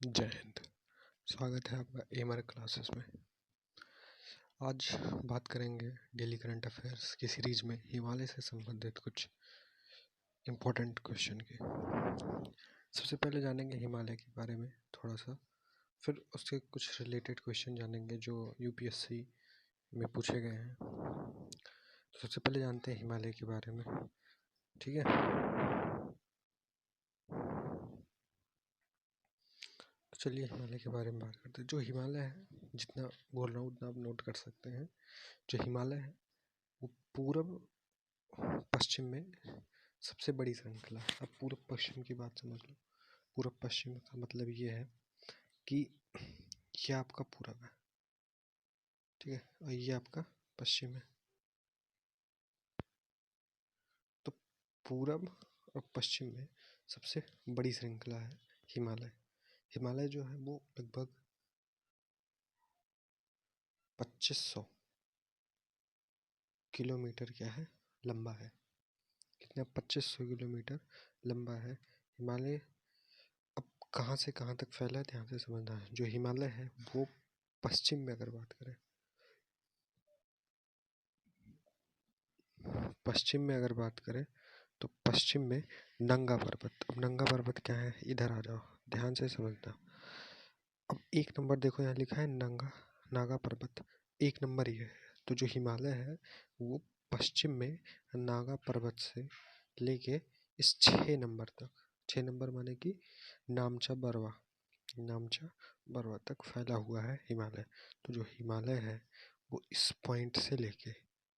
जय हिंद। स्वागत है आपका एमआर क्लासेस में। आज बात करेंगे डेली करंट अफेयर्स की सीरीज में हिमालय से संबंधित कुछ इम्पोर्टेंट क्वेश्चन की। सबसे पहले जानेंगे हिमालय के बारे में थोड़ा सा, फिर उसके कुछ रिलेटेड क्वेश्चन जानेंगे जो यूपीएससी में पूछे गए हैं। तो सबसे पहले जानते हैं हिमालय के बारे में, ठीक है। तो चलिए हिमालय के बारे में बात करते हैं। जो हिमालय है, जितना बोल रहा हूँ उतना आप नोट कर सकते हैं। जो हिमालय है वो पूर्व पश्चिम में सबसे बड़ी श्रृंखला है। अब पूर्व पश्चिम की बात समझ लो। पूर्व पश्चिम का मतलब ये है कि ये आपका पूरब है, ठीक है, और ये आपका पश्चिम है। तो पूरब और पश्चिम में सबसे बड़ी श्रृंखला है हिमालय। हिमालय जो है वो लगभग 2500 किलोमीटर क्या है, लंबा है। कितना? 2500 किलोमीटर लंबा है हिमालय। अब कहाँ से कहाँ तक फैला है ध्यान से समझना है। जो हिमालय है वो पश्चिम में अगर बात करें, पश्चिम में अगर बात करें तो पश्चिम में नंगा पर्वत। अब नंगा पर्वत क्या है, इधर आ जाओ, ध्यान से समझना। अब 1 नंबर देखो, यहाँ लिखा है नागा पर्वत, 1 नंबर ये है। तो जो हिमालय है वो पश्चिम में नागा पर्वत से लेके इस 6 नंबर तक, 6 नंबर माने कि नामचा बरवा तक फैला हुआ है हिमालय। तो जो हिमालय है वो इस पॉइंट से लेके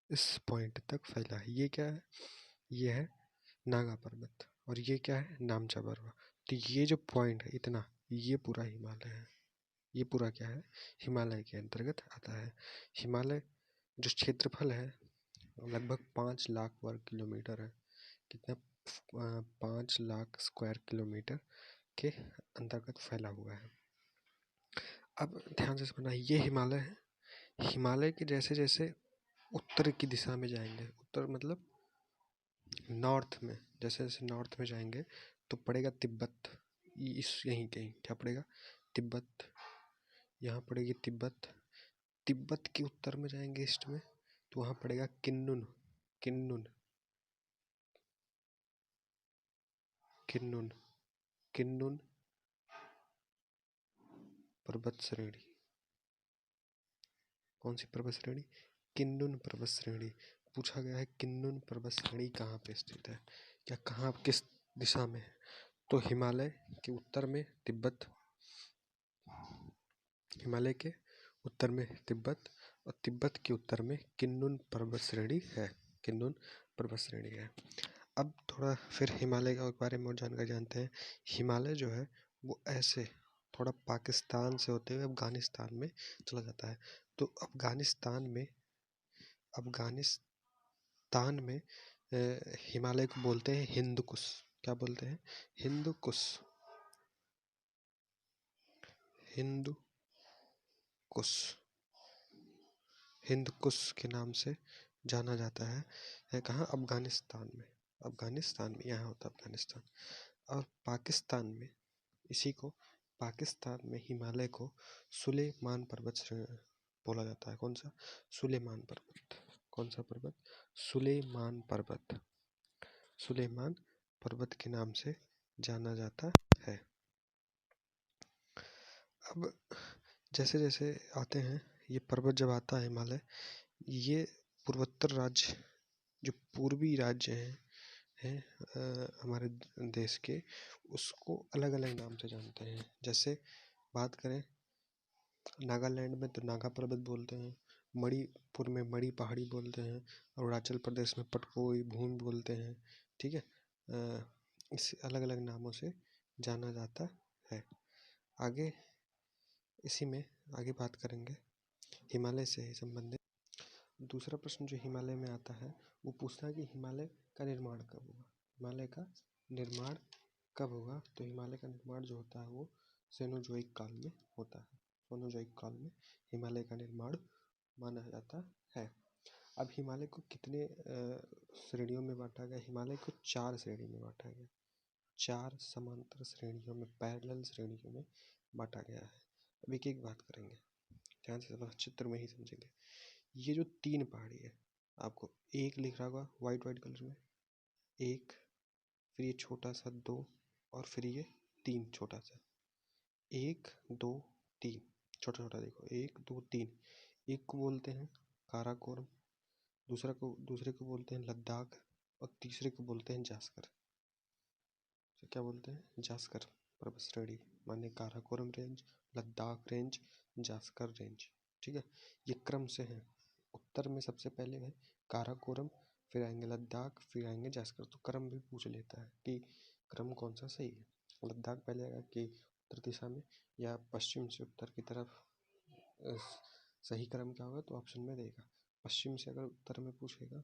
इस पॉइंट तक फैला है। ये क्या है, ये है नागा पर्वत, और ये क्या है, नामचा बरवा। तो ये जो पॉइंट है इतना, ये पूरा हिमालय है। ये पूरा क्या है, हिमालय के अंतर्गत आता है। हिमालय जो क्षेत्रफल है लगभग 5 लाख वर्ग किलोमीटर है। कितना? 5 लाख स्क्वायर किलोमीटर के अंतर्गत फैला हुआ है। अब ध्यान से समझना, ये हिमालय है। हिमालय के जैसे जैसे उत्तर की दिशा में जाएंगे, उत्तर मतलब नॉर्थ में, जैसे जैसे नॉर्थ में जाएंगे तो पड़ेगा तिब्बत। इस यहीं कहीं क्या पड़ेगा, तिब्बत। यहाँ पड़ेगी तिब्बत। तिब्बत के उत्तर में जाएंगे ईस्ट में तो वहाँ पड़ेगा किन्नुन। किन्नुन किन्नुन किन्नुन पर्वत श्रेणी। कौन सी पर्वत श्रेणी? किन्नुन पर्वत श्रेणी। पूछा गया है किन्नुन पर्वत श्रेणी कहाँ पे स्थित है, या कहाँ किस दिशा में है। तो हिमालय के उत्तर में तिब्बत, हिमालय के उत्तर में तिब्बत, और तिब्बत के उत्तर में किन्नुन पर्वत श्रेणी है। किन्नुन पर्वत श्रेणी है। अब थोड़ा फिर हिमालय के बारे में और जानकारी जानते हैं। हिमालय जो है वो ऐसे थोड़ा पाकिस्तान से होते हुए अफगानिस्तान में चला जाता है। तो अफगानिस्तान में हिमालय को बोलते हैं हिंदू कुश। क्या बोलते हैं? हिंदू कुश। हिंदू कुश, हिंद कुश के नाम से जाना जाता है कहाँ? अफगानिस्तान में। अफगानिस्तान में यहाँ होता है अफगानिस्तान। और पाकिस्तान में इसी को, पाकिस्तान में हिमालय को सुलेमान पर्वत बोला जाता है। कौन सा? सुलेमान पर्वत। कौन सा पर्वत? सुलेमान पर्वत। सुलेमान पर्वत के नाम से जाना जाता है। अब जैसे जैसे आते हैं ये पर्वत, जब आता है हिमालय, ये पूर्वोत्तर राज्य, जो पूर्वी राज्य हैं हमारे देश के, उसको अलग अलग नाम से जानते हैं। जैसे बात करें नागालैंड में तो नागा पर्वत बोलते हैं, मणिपुर में मणि पहाड़ी बोलते हैं, अरुणाचल प्रदेश में पटकोई भूमि बोलते हैं, ठीक है। इस अलग अलग नामों से जाना जाता है। आगे इसी में आगे बात करेंगे हिमालय से ही संबंधित। दूसरा प्रश्न जो हिमालय में आता है वो पूछता है कि हिमालय का निर्माण कब हुआ। हिमालय का निर्माण कब होगा? तो हिमालय का निर्माण जो होता है वो सेनोजोइक काल में होता है। सेनोजोइक काल में हिमालय का निर्माण माना जाता है। अब हिमालय को कितने श्रेणियों में बांटा गया? हिमालय को 4 श्रेणी में बांटा गया। 4 समांतर श्रेणियों में, पैरेलल श्रेणियों में बांटा गया है। अब एक एक बात करेंगे, ध्यान से चित्र में ही समझेंगे। ये जो 3 पहाड़ी है, आपको एक लिख रहा होगा वाइट कलर में, एक, फिर ये छोटा सा 2, और फिर ये 3 छोटा सा, 1 2 3 छोटा छोटा देखो, 1 2 3। एक को बोलते हैं काराकोरम, दूसरे को बोलते हैं लद्दाख, और तीसरे को बोलते हैं जास्कर। तो क्या बोलते हैं? जास्कर पर्वत श्रेणी, माने Karakoram range, Ladakh range, Zanskar range. ठीक है, ये क्रम से है। उत्तर में सबसे पहले है काराकोरम, फिर आएंगे लद्दाख, फिर आएंगे जास्कर। तो क्रम भी पूछ लेता है कि क्रम कौन सा सही है। लद्दाख पहले आएगा कि उत्तर दिशा में या पश्चिम से उत्तर की तरफ। सही क्रम क्या होगा? तो ऑप्शन में देगा पश्चिम से। अगर उत्तर में पूछेगा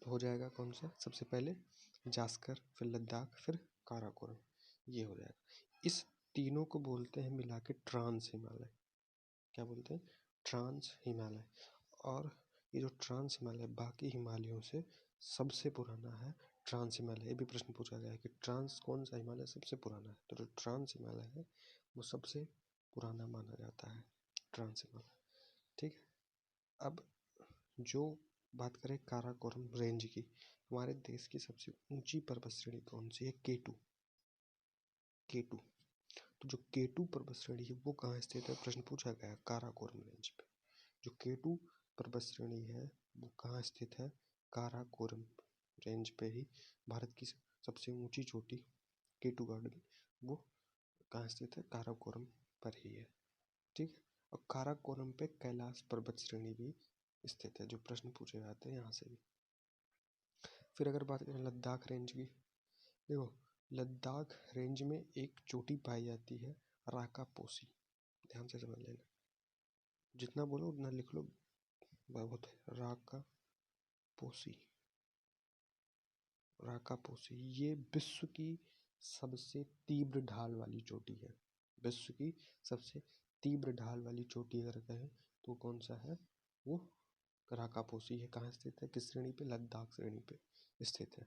तो हो जाएगा कौन सा? सबसे पहले जास्कर, फिर लद्दाख, फिर काराकोरम, ये हो जाएगा। इस तीनों को बोलते हैं मिला के ट्रांस हिमालय। क्या बोलते हैं? ट्रांस हिमालय। और ये जो ट्रांस हिमालय बाकी हिमालयों से सबसे पुराना है, ट्रांस हिमालय। ये भी प्रश्न पूछा गया है कि ट्रांस कौन सा हिमालय सबसे पुराना है, तो जो ट्रांस हिमालय है वो सबसे पुराना माना जाता है, ट्रांस हिमालय। ठीक है, अब जो बात करें काराकोरम रेंज की, हमारे देश की सबसे ऊंची पर्वत श्रेणी कौन सी है? केटू। केटू, तो जो केटू पर्वत श्रेणी है वो कहाँ स्थित है? प्रश्न पूछा गया है काराकोरम रेंज पे। जो केटू पर्वत श्रेणी है वो कहाँ स्थित है? काराकोरम रेंज पे ही। भारत की सबसे ऊंची चोटी केटू गार्डन, वो कहाँ स्थित है? काराकोरम पर ही है। ठीक है, और काराकोरम पे कैलाश पर्वत श्रेणी भी स्थित है, जो प्रश्न पूछे जाते हैं यहाँ से भी। फिर अगर बात करें लद्दाख रेंज की, देखो लद्दाख रेंज में एक चोटी पाई जाती है, राकापोसी। ध्यान से समझ लेना, जितना बोलो उतना लिख लो, बहुत है। राकापोसी, राकापोसी ये विश्व की सबसे तीव्र ढाल वाली चोटी है। विश्व की सबसे तीव्र ढाल वाली चोटी अगर कहें तो कौन सा है? वो राकापोसी है। कहाँ स्थित है? किस श्रेणी पे? लद्दाख श्रेणी पे स्थित है।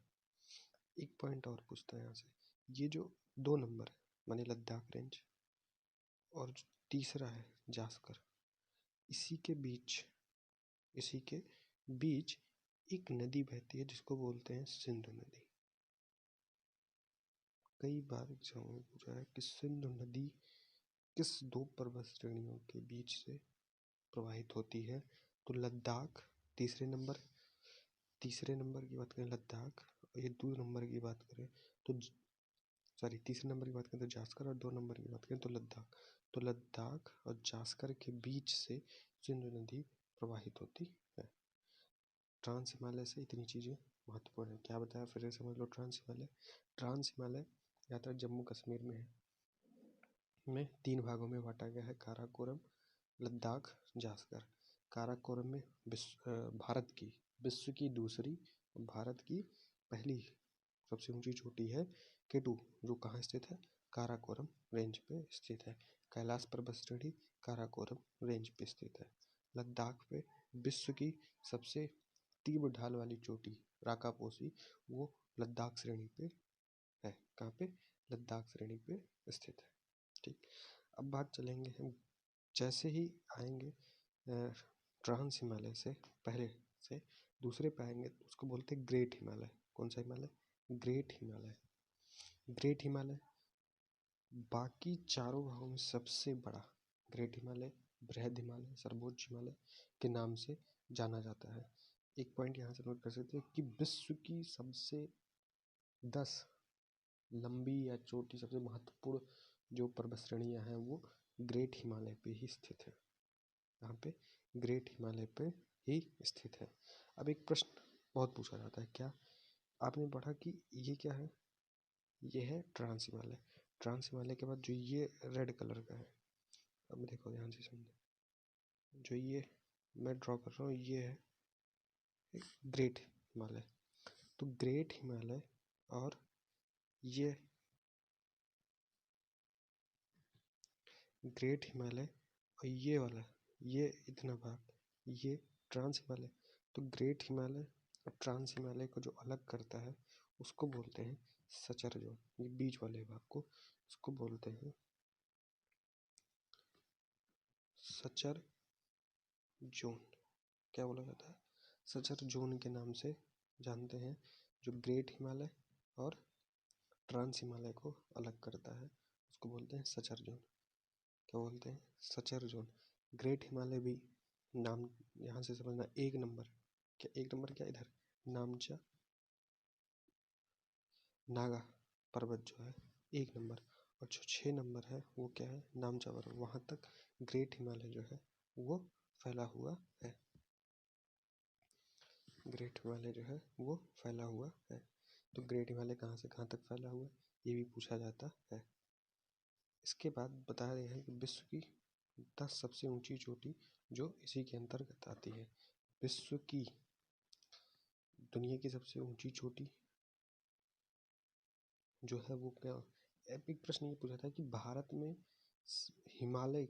एक पॉइंट और पूछता है यहाँ से, ये जो 2 नंबर है माने लद्दाख रेंज, और तीसरा है जास्कर, इसी के बीच एक नदी बहती है जिसको बोलते हैं सिंधु नदी। कई बार एग्जाम में पूछा है कि सिंधु नदी किस 2 पर्वत श्रेणियों के बीच से प्रवाहित होती है? तो लद्दाख तीसरे नंबर की बात करें लद्दाख, और ये 2 नंबर की बात करें तो तीसरे नंबर की बात करें तो जास्कर, और 2 नंबर की बात करें तो लद्दाख। तो लद्दाख और जास्कर के बीच से सिंधु नदी प्रवाहित होती है। ट्रांस हिमालय से इतनी चीज़ें महत्वपूर्ण है। क्या बताया फिर से समझ लो। ट्रांस हिमालय यात्रा जम्मू कश्मीर में है, में 3 भागों में बांटा गया है, काराकोरम, लद्दाख, जास्कर। काराकोरम में विश्व की दूसरी, भारत की पहली सबसे ऊंची चोटी है केटू, जो कहाँ स्थित है? काराकोरम रेंज पे स्थित है। कैलाश पर्वत श्रेणी काराकोरम रेंज पे स्थित है। लद्दाख पे विश्व की सबसे तीव्र ढाल वाली चोटी राकापोसी, वो लद्दाख श्रेणी पे है। कहाँ पे? लद्दाख श्रेणी पे स्थित है। ठीक, अब बात चलेंगे हम, जैसे ही आएंगे ट्रांस हिमालय से पहले से दूसरे पे आएंगे तो उसको बोलते हैं ग्रेट हिमालय। कौन सा हिमालय? ग्रेट हिमालय। ग्रेट हिमालय बाकी चारों भागों में सबसे बड़ा ग्रेट हिमालय, बृहद हिमालय, सर्वोच्च हिमालय के नाम से जाना जाता है। एक पॉइंट यहाँ से नोट कर सकते हैं कि विश्व की सबसे 10 लंबी या चोटी, सबसे महत्वपूर्ण जो पर्वत श्रेणियाँ हैं वो ग्रेट हिमालय पे ही स्थित है। यहाँ पे ग्रेट हिमालय पे ही स्थित है। अब एक प्रश्न बहुत पूछा जाता है, क्या आपने पढ़ा कि ये क्या है? ये है ट्रांस हिमालय। ट्रांस हिमालय के बाद जो ये रेड कलर का है, अब देखो ध्यान से समझो, जो ये मैं ड्रॉ कर रहा हूँ ये है ग्रेट हिमालय। तो ग्रेट हिमालय और ये ग्रेट हिमालय और ये वाला, ये इतना भाग, ये ट्रांस हिमालय। तो ग्रेट हिमालय और ट्रांस हिमालय को जो अलग करता है उसको बोलते हैं सचर जोन, ये बीच वाले भाग को उसको बोलते हैं सचर जोन। क्या बोला जाता है? सचर जोन के नाम से जानते हैं। जो ग्रेट हिमालय और ट्रांस हिमालय को अलग करता है उसको बोलते हैं सचर जोन। क्या बोलते हैं? Suture zone. ग्रेट हिमालय भी नाम यहाँ से समझना, एक नंबर क्या, एक नंबर क्या इधर नामचा नागा पर्वत जो है एक नंबर, और जो 6 नंबर है वो क्या है? नामचा पर्वत। वहाँ तक ग्रेट हिमालय जो है वो फैला हुआ है। ग्रेट हिमालय जो है वो फैला हुआ है। तो ग्रेट हिमालय कहाँ से कहाँ तक फैला हुआ है ये भी पूछा जाता है। इसके बाद बता रहे हैं कि विश्व की 10 सबसे ऊंची चोटी जो इसी के अंतर्गत आती है। विश्व की, दुनिया की सबसे ऊंची चोटी जो है वो क्या? एक प्रश्न ये पूछा था कि भारत में हिमालय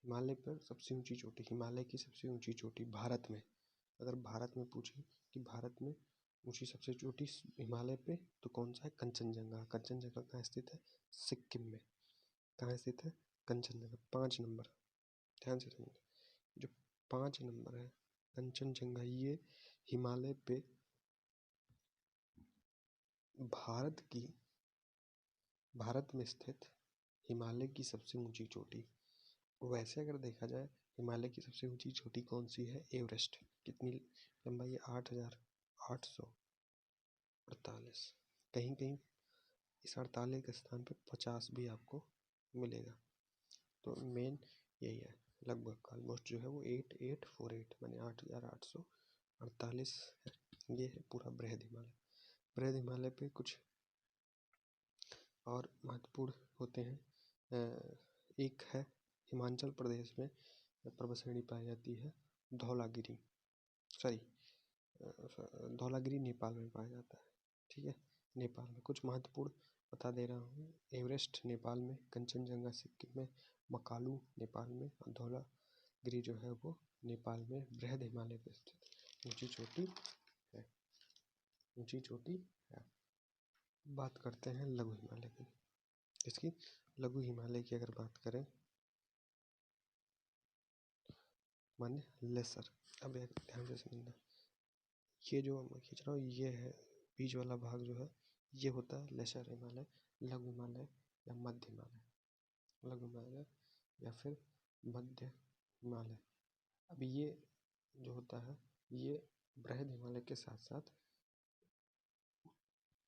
हिमालय पर सबसे ऊंची चोटी, हिमालय की सबसे ऊंची चोटी भारत में, अगर भारत में पूछे कि भारत में ऊंची सबसे चोटी हिमालय पे तो कौन सा है? कंचनजंगा। कंचनजंगा कहाँ स्थित है? सिक्किम में। कहाँ स्थित है? कंचनजंगा। 5 नंबर, ध्यान से सुनिए, जो 5 नंबर है कंचनजंगा, ये हिमालय पे भारत में स्थित हिमालय की सबसे ऊंची चोटी। वैसे अगर देखा जाए हिमालय की सबसे ऊंची चोटी कौन सी है? एवरेस्ट। कितनी लंबाई है? 8,848। कहीं कहीं इस 48 के स्थान पे 50 भी आपको मिलेगा। तो मेन यही है, लगभग ऑलमोस्ट जो है वो 8848 माने 8,848 है। ये है पूरा बृहद हिमालय। बृहद हिमालय पे कुछ और महत्वपूर्ण होते हैं। एक है हिमाचल प्रदेश में पर्वत श्रेणी पाई जाती है धौलागिरी, सॉरी धौलागिरी नेपाल में पाया जाता है। ठीक है, नेपाल में। कुछ महत्वपूर्ण बता दे रहा हूँ। एवरेस्ट नेपाल में, कंचनजंगा सिक्किम में, मकालू नेपाल में, और धौलागिरी जो है वो नेपाल में बृहद हिमालय पर स्थित ऊंची चोटी है। ऊंची चोटी है। बात करते हैं लघु हिमालय की। इसकी लघु हिमालय की अगर बात करें माने लेसर। अब एक ध्यान से समझना, ये जो मैं खींच रहा हूँ ये है बीच वाला भाग जो है ये होता है लेसर हिमालय, लघु हिमालय या मध्य हिमालय। लघु हिमालय या फिर मध्य हिमालय। अब ये जो होता है ये बृहद हिमालय के साथ साथ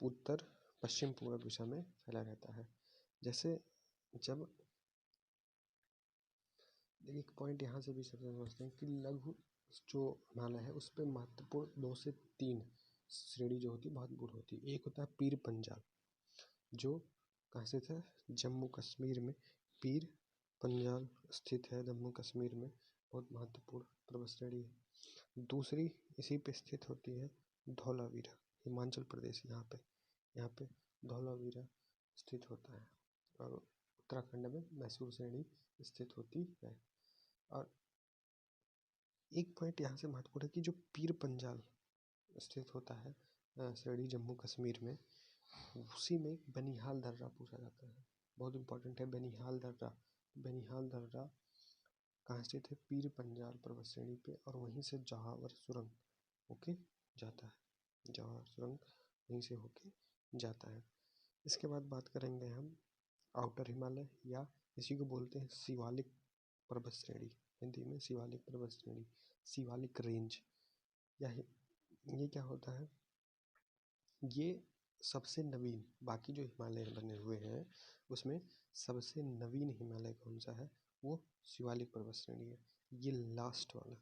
उत्तर पश्चिम पूर्व दिशा में फैला रहता है। जैसे जब एक पॉइंट यहाँ से भी सबसे समझते हैं कि लघु जो हिमालय है उस पर महत्वपूर्ण 2 से 3 श्रेणी जो होती है बहुत महत्वपूर्ण होती है। एक होता है पीर पंजाल, जो कहाँ स्थित है? जम्मू कश्मीर में। पीर पंजाल स्थित है जम्मू कश्मीर में, बहुत महत्वपूर्ण पर्वत श्रेणी है। दूसरी इसी पे स्थित होती है धौलावीरा, हिमाचल प्रदेश। यहाँ पे धौलावीरा स्थित होता है, और उत्तराखंड में मैसूर श्रेणी स्थित होती है। और एक पॉइंट यहाँ से महत्वपूर्ण है कि जो पीर पंजाल स्थित होता है श्रेणी जम्मू कश्मीर में, उसी में बनिहाल दर्रा पूछा जाता है। बहुत इंपॉर्टेंट है बनिहाल दर्रा। बनिहाल दर्रा कहाँ स्थित है? पीर पंजाल पर्वत श्रेणी पे, और वहीं से जहावर सुरंग होके जाता है। जवाहर सुरंग वहीं से होके जाता है। इसके बाद बात करेंगे हम आउटर हिमालय, या इसी को बोलते हैं शिवालिक पर्वत श्रेणी। हिंदी में शिवालिक पर्वत श्रेणी, शिवालिक रेंज। या ये क्या होता है? ये सबसे नवीन, बाकी जो हिमालय बने हुए हैं उसमें सबसे नवीन हिमालय कौन सा है? वो शिवालिक पर्वत श्रेणी है। ये लास्ट वाला,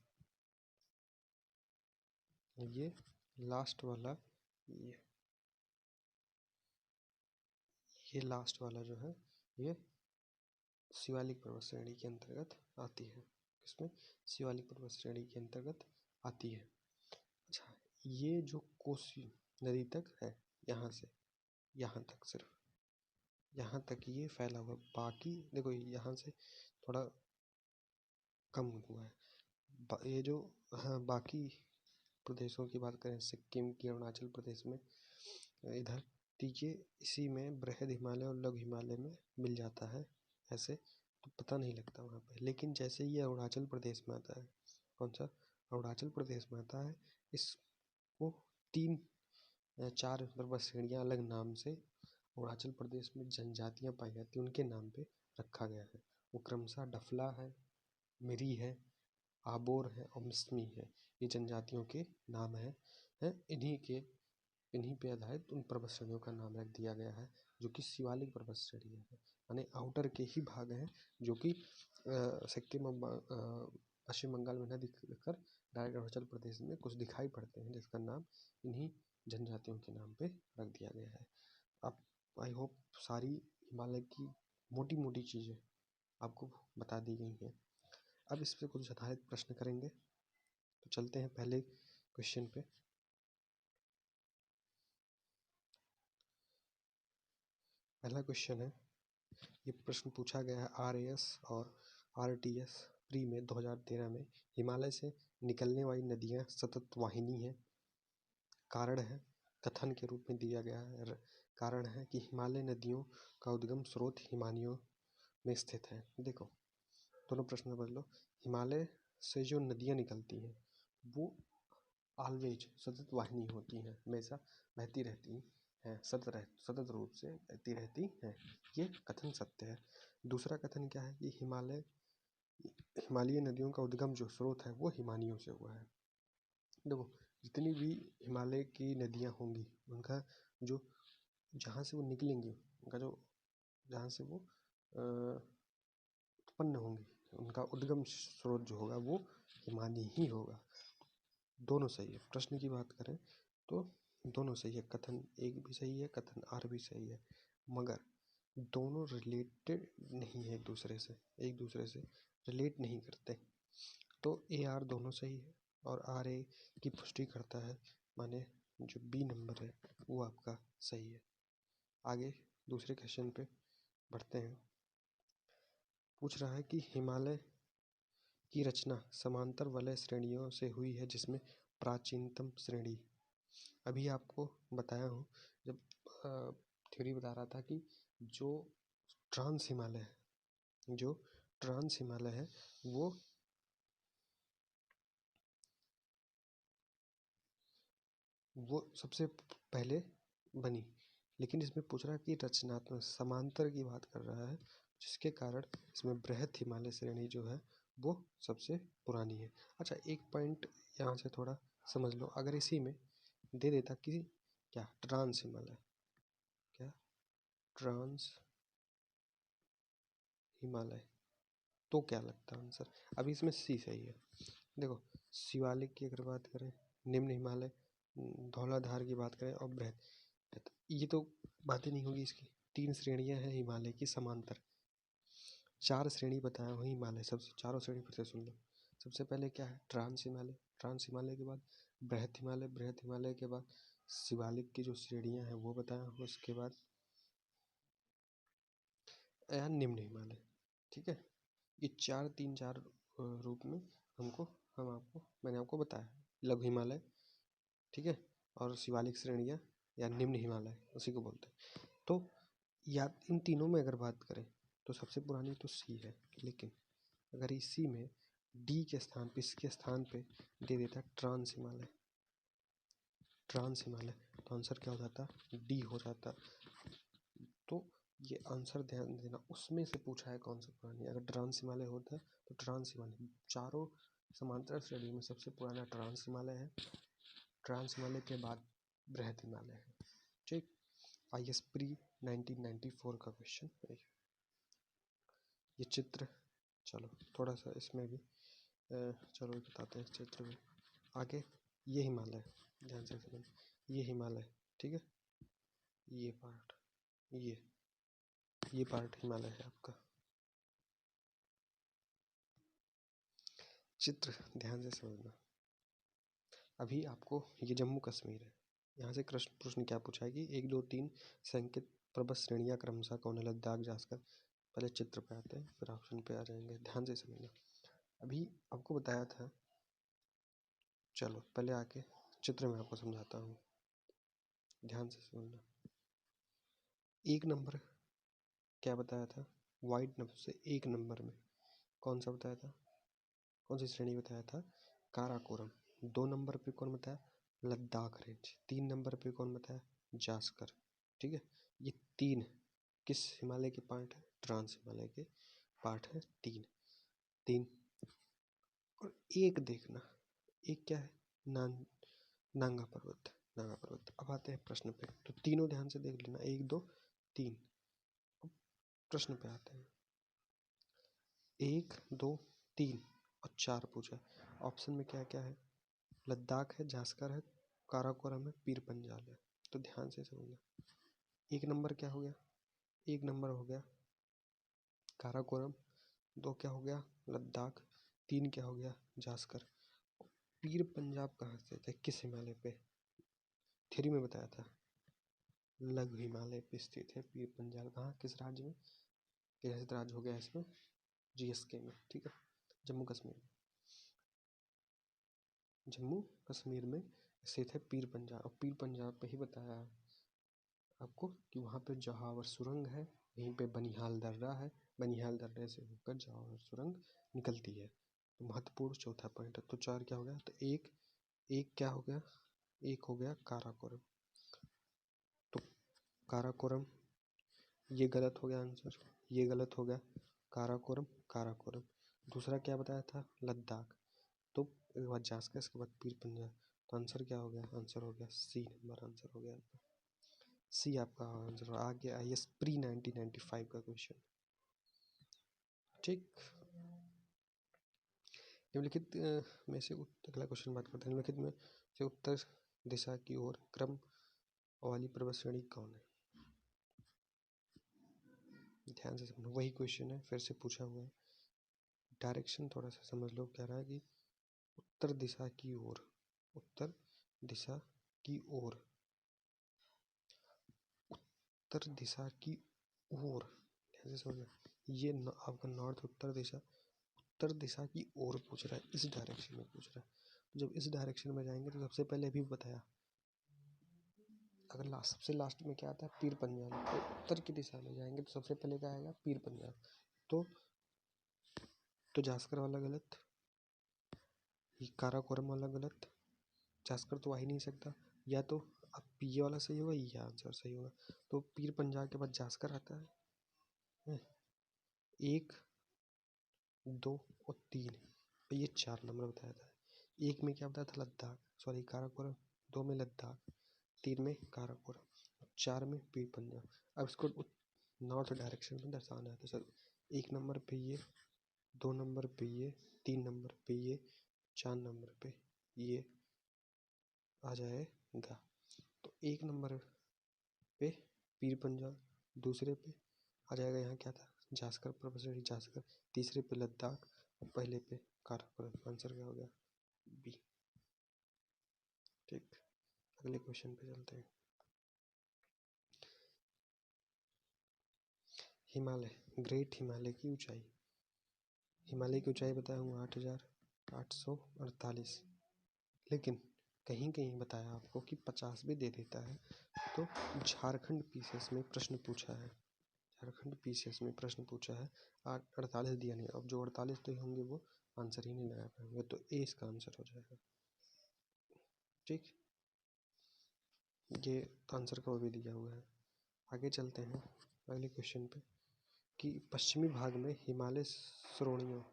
ये लास्ट वाला, ये लास्ट वाला जो है ये शिवालिक पर्वत श्रेणी के अंतर्गत आती है। इसमें शिवालिक पर्वत श्रेणी के अंतर्गत आती है। अच्छा, ये जो कोसी नदी तक है, यहाँ से यहाँ तक, सिर्फ यहाँ तक ये फैला हुआ, बाकी देखो यहाँ से थोड़ा कम हुआ है। ये जो, हाँ, बाकी प्रदेशों की बात करें, सिक्किम की, अरुणाचल प्रदेश में इधर तो ये इसी में बृहद हिमालय और लघु हिमालय में मिल जाता है, ऐसे तो पता नहीं लगता वहाँ पे। लेकिन जैसे ये अरुणाचल प्रदेश में आता है, कौन सा, अरुणाचल प्रदेश में आता है, इसको 3-4 पर्वत श्रेणियाँ अलग नाम से अरुणाचल प्रदेश में जनजातियाँ पाई जाती हैं, उनके नाम पे रखा गया है। वो क्रमशः डफला है, मिरी है, आबोर है और मिसमी है। ये जनजातियों के नाम हैं। इन्हीं पे आधारित उन पर्वत श्रेणियों का नाम रख दिया गया है, जो कि शिवालिक पर्वत श्रेणियाँ हैं, यानी आउटर के ही भाग हैं, जो कि सिक्किम पश्चिम बंगाल में न दिखकर डायरेक्ट अरुणाचल प्रदेश में कुछ दिखाई पड़ते हैं, जिसका नाम इन्हीं जनजातियों के नाम पे रख दिया गया है। अब आई होप सारी हिमालय की मोटी मोटी चीज़ें आपको बता दी गई हैं। अब इस पे कुछ आधारित प्रश्न करेंगे, तो चलते हैं पहले क्वेश्चन पे। पहला क्वेश्चन है, ये प्रश्न पूछा गया है RAS और RTS प्री में 2013 में। हिमालय से निकलने वाली नदियाँ सतत वाहिनी हैं। कारण है, कथन के रूप में दिया गया है। कारण है कि हिमालय नदियों का उद्गम स्रोत हिमानियों में स्थित है। देखो दोनों प्रश्न समझ लो। हिमालय से जो नदियाँ निकलती हैं वो ऑलवेज सतत वाहिनी होती हैं, हमेशा बहती रहती हैं, सतत रूप से बहती रहती हैं। ये कथन सत्य है। दूसरा कथन क्या है कि हिमालयी नदियों का उद्गम जो स्रोत है वो हिमानियों से हुआ है। देखो जितनी भी हिमालय की नदियाँ होंगी, उनका जो जहाँ से वो निकलेंगी, उनका जो जहाँ से वो उत्पन्न होंगी, उनका उद्गम स्रोत जो होगा वो हिमानी ही होगा। दोनों सही है। प्रश्न की बात करें तो दोनों सही है, कथन एक भी सही है, कथन आर भी सही है, मगर दोनों रिलेटेड नहीं है, एक दूसरे से रिलेट नहीं करते। तो AR दोनों सही है और RA की पुष्टि करता है, माने जो B नंबर है वो आपका सही है। आगे दूसरे क्वेश्चन पे बढ़ते हैं। पूछ रहा है कि हिमालय की रचना समांतर वलय श्रेणियों से हुई है, जिसमें प्राचीनतम श्रेणी, अभी आपको बताया हूँ जब थ्योरी बता रहा था कि जो ट्रांस हिमालय है वो सबसे पहले बनी। लेकिन इसमें पूछ रहा है कि रचनात्मक समांतर की बात कर रहा है, जिसके कारण इसमें बृहद हिमालय श्रेणी जो है वो सबसे पुरानी है। अच्छा एक पॉइंट यहाँ से थोड़ा समझ लो, अगर इसी में दे देता कि क्या ट्रांस हिमालय, क्या ट्रांस हिमालय, तो क्या लगता है आंसर। अभी इसमें सी सही है। देखो शिवालिक की अगर बात करें, निम्न हिमालय, धौलाधार की बात करें और बृहद, ये तो बात ही नहीं होगी इसकी। 3 श्रेणियां हैं हिमालय की समांतर, 4 श्रेणी बताया हूँ हिमालय, सबसे चारों श्रेणी फिर से सुन लो। सबसे पहले क्या है ट्रांस हिमालय के बाद बृहद हिमालय के बाद शिवालिक की जो श्रेणियां हैं वो बताया हूँ, उसके बाद निम्न हिमालय। ठीक है, ये 4 रूप में मैंने आपको बताया। लघु हिमालय, ठीक है, और शिवालिक श्रेणियाँ या निम्न हिमालय उसी को बोलते हैं। तो या इन तीनों में अगर बात करें तो सबसे पुरानी तो सी है, लेकिन अगर इसी में डी के स्थान पे, इसके स्थान पे दे देता ट्रांस हिमालय, तो आंसर क्या हो जाता, डी हो जाता। तो ये आंसर ध्यान देना, उसमें से पूछा है कौन सा पुरानी। अगर ट्रांस हिमालय होता तो ट्रांस हिमालय, चारों समांतर श्रेणी में सबसे पुराना ट्रांस हिमालय है, ट्रांस हिमालय के बाद बृहद हिमालय है। ठीक, IS प्री 1994 का क्वेश्चन है ये चित्र। चलो थोड़ा सा इसमें भी चलो बताते हैं चित्र में। आगे ये हिमालय, ध्यान से समझ, ये हिमालय, ठीक है, ये पार्ट हिमालय है आपका। चित्र ध्यान से समझना। अभी आपको ये जम्मू कश्मीर है, यहाँ से प्रश्न क्या पूछा है कि 1 2 3 संकेत पर्वत श्रेणियाँ क्रमशः कौन है। लद्दाख जाकर पहले चित्र पे आते हैं फिर ऑप्शन पे आ जाएंगे, ध्यान से समझना। अभी आपको बताया था, चलो पहले आके चित्र में आपको समझाता हूँ, ध्यान से सुनना। एक नंबर क्या बताया था, वाइड नंबर से एक नंबर में कौन सा बताया था, कौन सी श्रेणी बताया था, काराकोरम। 2 नंबर पे कौन बताया, लद्दाख रेंज। 3 नंबर पे कौन बताया, जास्कर। ठीक है, ये 3 किस हिमालय के पार्ट है, ट्रांस हिमालय के पार्ट है, 3 3। और एक देखना, एक क्या है, नांगा पर्वत, नागा पर्वत। अब आते हैं प्रश्न पे, तो तीनों ध्यान से देख लेना, 1 2 3। अब प्रश्न पे आते हैं, 1 2 3 और 4 पूछा। ऑप्शन में क्या क्या है, लद्दाख है, जास्कर है, काराकोरम है, पीर पंजाल है। तो ध्यान से समझना, 1 नंबर क्या हो गया, 1 नंबर हो गया काराकोरम, 2 क्या हो गया, लद्दाख, 3 क्या हो गया, जास्कर। पीर पंजाब कहाँ स्थित है, किस हिमालय पे, थ्योरी में बताया था, लघु हिमालय पे स्थित है पीर पंजाल। कहाँ, किस राज्य में, कैसे राज्य हो गया इसमें, जीएसके में। ठीक है, जम्मू कश्मीर, जम्मू कश्मीर में स्थित है पीर पंजाब। और पीर पंजाब पे ही बताया है आपको कि वहाँ पे जहावर सुरंग है, यहीं पे बनिहाल दर्रा है, बनिहाल दर्रे से होकर जहावर सुरंग निकलती है। तो महत्वपूर्ण चौथा पॉइंट है। तो 4 क्या हो गया, तो एक एक क्या हो गया, एक हो गया काराकोरम। तो काराकोरम ये गलत हो गया आंसर, ये गलत हो गया, काराकोरम काराकोरम। दूसरा क्या बताया था, लद्दाख। तो एक बार जास्कर, इसके बाद पीर पंजाब। तो आंसर क्या हो गया, आंसर हो गया सी नंबर, आंसर हो गया सी आपका आंसर। आगे आइए प्री 1995 का क्वेश्चन। ठीक, निम्नलिखित में से अगला क्वेश्चन बात करते हैं, निम्नलिखित में से उत्तर दिशा की ओर क्रम वाली पर्वत श्रेणी कौन है। ध्यान से समझो, वही क्वेश्चन है, फिर से पूछा हुआ है, डायरेक्शन थोड़ा सा समझ लो। कह रहा है कि उत्तर दिशा की ओर, उत्तर दिशा की ओर, उत्तर दिशा की ओर, ध्यान से समझना। ये आपका नॉर्थ उत्तर दिशा, उत्तर दिशा की ओर पूछ रहा है, इस डायरेक्शन में पूछ रहा है। जब इस डायरेक्शन में जाएंगे तो सबसे पहले भी बताया, अगर लास्ट, सबसे लास्ट में क्या आता है, पीर पंजाल। तो उत्तर की दिशा में जाएंगे तो सबसे पहले क्या आएगा, पीर पंजाल। तो जास्कर वाला गलत, ये काराकोरम वाला गलत, जास्कर तो आ ही नहीं सकता। या तो अब ये वाला सही होगा, ये आंसर सही होगा। तो पीर पंजाल के बाद जास्कर आता है, 1 2 और 3, ये 4 नंबर बताया था। 1 में क्या बताया था, लद्दाख, सॉरी काराकोरम। 2 में लद्दाख, 3 में काराकोरम, 4 में पीर पंजाब। अब इसको नॉर्थ डायरेक्शन में दर्शाना है, तो सर 1 नंबर पे ये, 2 नंबर पे ये, 3 नंबर पे ये, 4 नंबर पे ये आ जाएगा। तो 1 नंबर पे पीर पंजाल, दूसरे पे आ जाएगा, यहाँ क्या था, जास्कर, प्रोफेसर जास्कर, तीसरे पे लद्दाख और पहले पे काराकोरम। आंसर क्या हो गया, बी। ठीक, अगले क्वेश्चन पे चलते हैं। हिमालय, ग्रेट हिमालय की ऊंचाई, हिमालय की ऊंचाई बताया हूँ 8,848, लेकिन कहीं कहीं बताया आपको कि 50 भी दे देता है। तो झारखंड पीसीएस में प्रश्न पूछा है, झारखंड पीसीएस में प्रश्न पूछा है, 48 दिया नहीं। अब जो 48 तो होंगे वो आंसर ही नहीं लगा पाएंगे, तो ए इसका आंसर हो जाएगा। ठीक, ये आंसर का वो भी दिया हुआ है। आगे चलते हैं अगले क्वेश्चन पे, कि पश्चिमी भाग में हिमालय श्रेणियों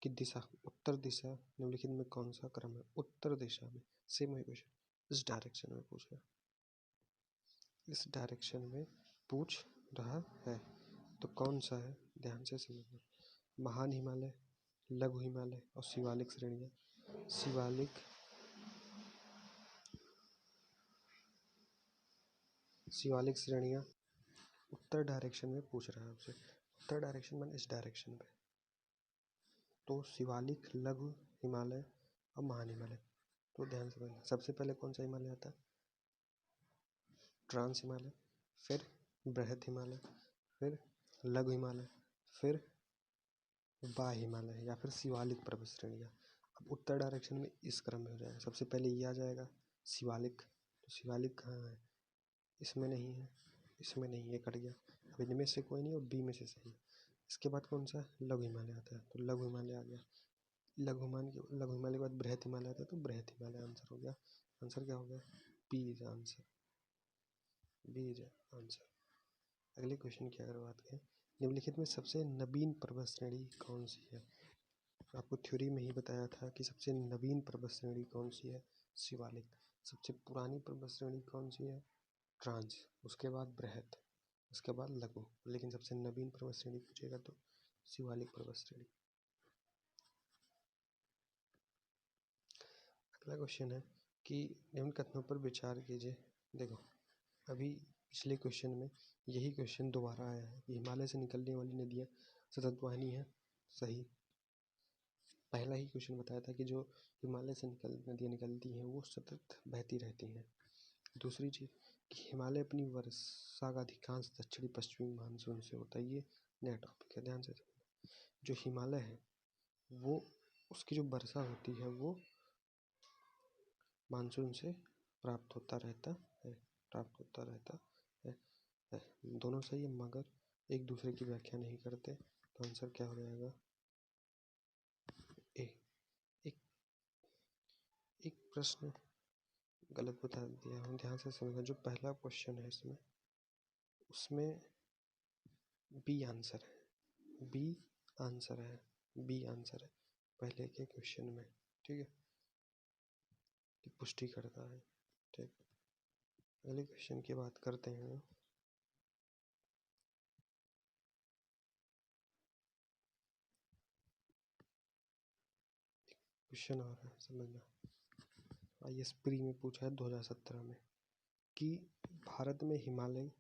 की दिशा, उत्तर दिशा निम्नलिखित में कौन सा क्रम है, उत्तर दिशा में, सेम है क्वेश्चन, इस डायरेक्शन में पूछ रहा है, इस डायरेक्शन में पूछ रहा है। तो कौन सा है, ध्यान से समझना, महान हिमालय, लघु हिमालय और शिवालिक श्रेणियां। शिवालिक श्रेणियां उत्तर डायरेक्शन में पूछ रहा है आपसे, उत्तर डायरेक्शन में, इस डायरेक्शन पे। तो शिवालिक, लघु हिमालय और महान हिमालय। तो ध्यान से समझना, सबसे पहले कौन सा हिमालय आता है, ट्रांस हिमालय, फिर बृहद हिमालय, फिर लघु हिमालय, फिर बा हिमालय या फिर शिवालिक पर्वत श्रेणियाँ। अब उत्तर डायरेक्शन में इस क्रम में हो जाएगा, सबसे पहले ये आ जाएगा शिवालिक। तो शिवालिक कहाँ है, इसमें नहीं है, इसमें नहीं, ये कट गया। अब इनमें से कोई नहीं और बी में से सही। इसके बाद कौन सा लघु हिमालय आता है, तो लघु हिमालय आ गया। लघु हिमालय के बाद बृहत हिमालय आता है, तो बृहत हिमालय आंसर हो गया। आंसर क्या हो गया, B is answer, B is answer. अगले क्वेश्चन की अगर बात करें, निम्नलिखित में सबसे नवीन पर्वत श्रेणी कौन सी है। आपको थ्योरी में ही बताया था कि सबसे नवीन पर्वत श्रेणी कौन सी है, शिवालिक। सबसे पुरानी पर्वत श्रेणी कौन सी है, ट्रांस। उसके बाद बृहत, उसके बाद लघु, लेकिन सबसे नवीन पर्वत श्रेणी पूछेगा तो शिवालिक पर्वत श्रेणी। अगला क्वेश्चन है कि निम्न कथनों पर विचार कीजिए। देखो अभी पिछले क्वेश्चन में यही क्वेश्चन दोबारा आया है कि हिमालय से निकलने वाली नदियाँ सतत वाहिनी है, सही। पहला ही क्वेश्चन बताया था कि जो हिमालय से नदियाँ निकलती हैं वो सतत बहती रहती हैं। दूसरी चीज़ कि हिमालय अपनी वर्षा का अधिकांश दक्षिणी पश्चिमी मानसून से होता है, ये नया टॉपिक है, ध्यान से समझना। जो हिमालय है वो उसकी जो वर्षा होती है वो मानसून से प्राप्त होता रहता है, प्राप्त होता रहता है। दोनों सही है मगर एक दूसरे की व्याख्या नहीं करते, तो आंसर क्या हो जाएगा, ए। एक एक प्रश्न गलत बता दिया हूँ, ध्यान से समझना। जो पहला क्वेश्चन है इसमें उसमें बी आंसर है, बी आंसर है, बी आंसर है पहले के क्वेश्चन में, ठीक है, की पुष्टि करता है, ठीक। अगले क्वेश्चन की बात करते हैं। क्वेश्चन आ रहा है समझना, IAS प्री में पूछा है 2017 में कि भारत में हिमालय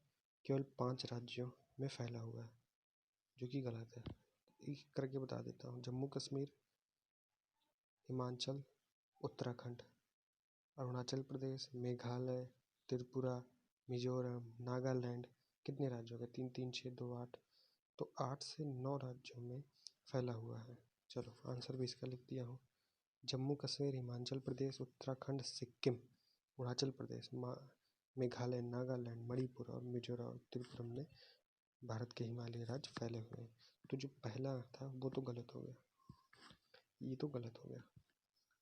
केवल 5 राज्यों में फैला हुआ है, जो कि गलत है। एक करके बता देता हूँ, जम्मू कश्मीर, हिमाचल, उत्तराखंड, अरुणाचल प्रदेश, मेघालय, त्रिपुरा, मिजोरम, नागालैंड। कितने राज्यों के, 3 3 6 2 8, तो 8 से 9 राज्यों में फैला हुआ है। चलो आंसर भी इसका लिख दिया हूँ। जम्मू कश्मीर, हिमाचल प्रदेश, उत्तराखंड, सिक्किम, अरुणाचल प्रदेश, मेघालय, नागालैंड, मणिपुर और मिजोरम और त्रिपुरा में भारत के हिमालयी राज्य फैले हुए हैं। तो जो पहला था वो तो गलत हो गया, ये तो गलत हो गया,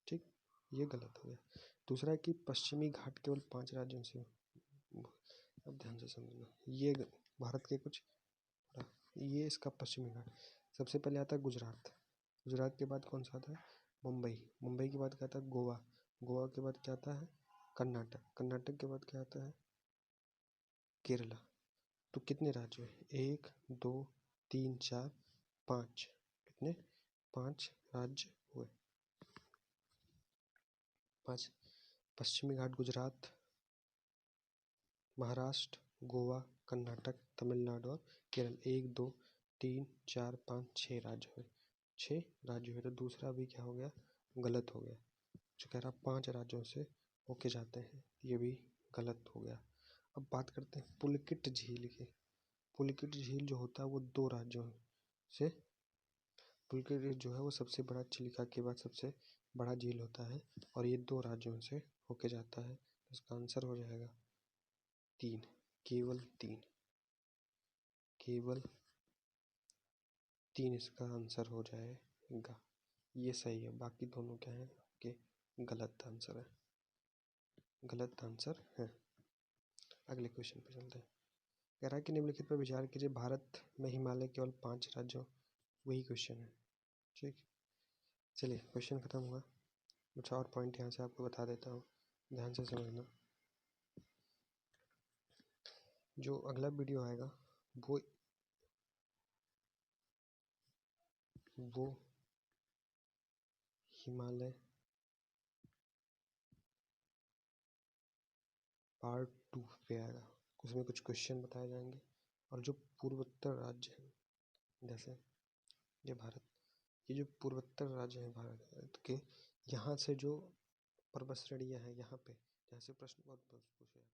ठीक, ये गलत हो गया। दूसरा कि पश्चिमी घाट केवल 5 राज्यों से, अब ध्यान से समझना, ये भारत के कुछ, ये इसका पश्चिमी घाट। सबसे पहले आता है गुजरात, गुजरात के बाद कौन सा आता है, मुंबई, मुंबई के बाद क्या आता है, गोवा, गोवा के बाद क्या आता है, कर्नाटक, कर्नाटक के बाद क्या आता है, केरला। तो कितने राज्य हैं, 1 2 3 4 5, कितने, 5 राज्य हुए, 5। पश्चिमी घाट गुजरात, महाराष्ट्र, गोवा, कर्नाटक, तमिलनाडु और केरल। 1 2 3 4 5 6 राज्य हुए, 6 राज्य हुए। तो दूसरा भी क्या हो गया, गलत हो गया। जो कह रहा 5 राज्यों से होके जाते हैं, ये भी गलत हो गया। अब बात करते हैं पुलकित झील की। पुलकित झील जो होता है वो 2 राज्यों से, पुलकित झील जो है वो सबसे बड़ा, चिलिका के बाद सबसे बड़ा झील होता है और ये 2 राज्यों से होके जाता है। तो इसका आंसर हो जाएगा 3, केवल 3, केवल 3 इसका आंसर हो जाएगा। ये सही है, बाकी दोनों क्या है कि गलत आंसर है, गलत आंसर है। अगले क्वेश्चन पे चलते हैं। कह रहा है कि निम्नलिखित पर विचार कीजिए, भारत में हिमालय केवल 5 राज्यों, वही क्वेश्चन है, ठीक। चलिए क्वेश्चन खत्म हुआ, कुछ और पॉइंट यहाँ से आपको बता देता हूँ, ध्यान से समझना। जो अगला वीडियो आएगा वो हिमालय पार्ट 2 पे आएगा। उसमें कुछ क्वेश्चन बताए जाएंगे और जो पूर्वोत्तर राज्य हैं, जैसे ये भारत, ये जो पूर्वोत्तर राज्य हैं भारत के, यहाँ से जो पर्वत श्रेणियाँ हैं यहाँ पे, जहाँ से प्रश्न बहुत पूछे